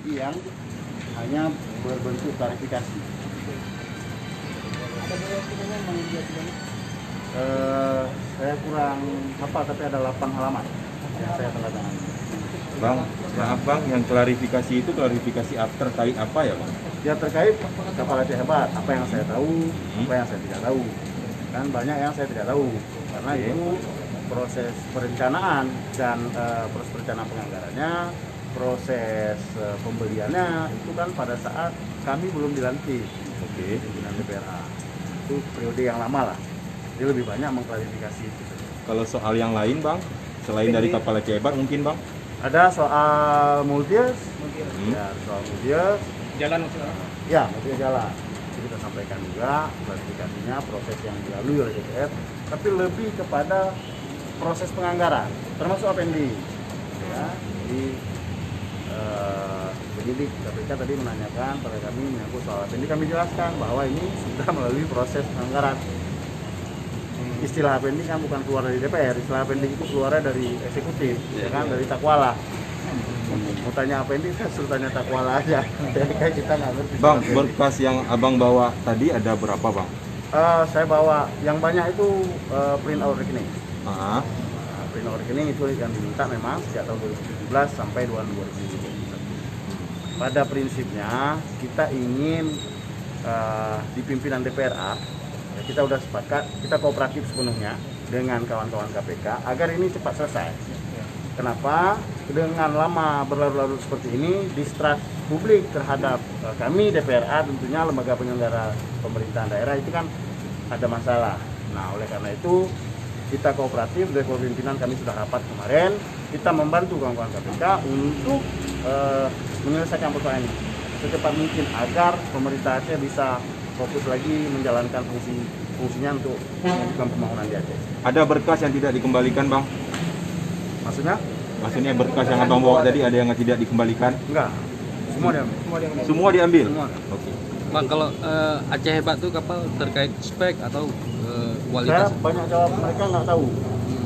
lagi yang hanya berbentuk klarifikasi. Saya kurang hafal, tapi ada 8 halaman yang saya tanda tangan. Bang, maaf Bang, yang klarifikasi itu klarifikasi terkait apa ya Bang? Ya terkait kapal Aceh Hebat, apa yang saya tahu, apa yang saya tidak tahu. Kan banyak yang saya tidak tahu, karena itu proses perencanaan dan proses perencanaan penganggarannya, proses pembeliannya itu kan pada saat kami belum dilantik. Oke. Pimpinan DPRA. Itu periode yang lama lah. Jadi lebih banyak mengklarifikasi itu. Kalau soal yang lain Bang, selain dari kapal Aceh Hebat mungkin Bang? Ada soal Multius, ya soal Multius, Jalan ya Multius jalan. Jadi kita sampaikan juga klarifikasinya, proses yang dilalui oleh DPR, tapi lebih kepada proses penganggaran, termasuk APND. Ya, jadi penyidik KPK tadi menanyakan pada kami menyangkut soal APND, kami jelaskan bahwa ini sudah melalui proses penganggaran. Istilah APND kan bukan keluar dari DPR, istilah APND itu keluarnya dari eksekutif, ya kan, dari Takwala. Mau tanya APND kan suruh tanya Takwala aja. Kayak kita nggak ngerti. Bang, berkas yang Abang bawa tadi ada berapa Bang? Saya bawa yang banyak itu print out rekening. Print out rekening itu yang diminta memang sejak tahun 2017 sampai 2021. Pada prinsipnya kita ingin di pimpinan DPRA, ya kita udah sepakat, kita kooperatif sepenuhnya dengan kawan-kawan KPK agar ini cepat selesai. Kenapa? Dengan lama berlarut-larut seperti ini, distrust publik terhadap kami DPRA, tentunya lembaga penyelenggara pemerintahan daerah itu kan ada masalah. Nah, oleh karena itu kita kooperatif dari pimpinan, kami sudah rapat kemarin, kita membantu kawan-kawan KPK untuk menyelesaikan persoalan ini secepat mungkin agar pemerintah Aceh bisa fokus lagi menjalankan fungsinya untuk melakukan pembangunan di Aceh. Ada berkas yang tidak dikembalikan Bang? Maksudnya? Maksudnya berkas yang Abang bawa tadi ada yang tidak dikembalikan? Enggak, semua diambil. Semua diambil? Semua. Oke. Bang, kalau Aceh Hebat tuh kapal terkait spek atau Saya kualitas? banyak jawab, mereka nggak tahu.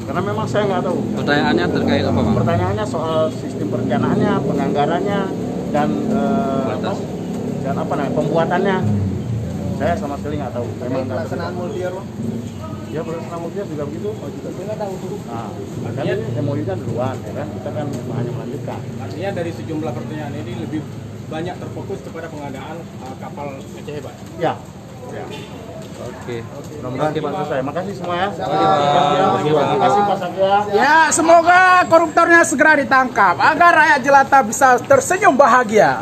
Karena memang saya nggak tahu. Pertanyaannya terkait apa Bang? Pertanyaannya soal sistem perencanaannya, penganggarannya, dan Kualitas. dan apa namanya pembuatannya. Saya sama sekali nggak tahu. Memang nggak pelaksanaan tahu. multier Bang? Ya pelaksanaan multier juga begitu. Oh juga, saya nggak tahu tuh. Nah, kan ini MOU-nya duluan, ya kan? Kita kan hanya melanjutkan. Artinya dari sejumlah pertanyaan ini lebih banyak terfokus kepada pengadaan kapal Aceh Hebat. Ya. Ya. Oke. Mudah-mudahan cepat selesai. Makasih semua ya. Terima kasih Pak Satya. Ya, semoga koruptornya segera ditangkap agar rakyat jelata bisa tersenyum bahagia.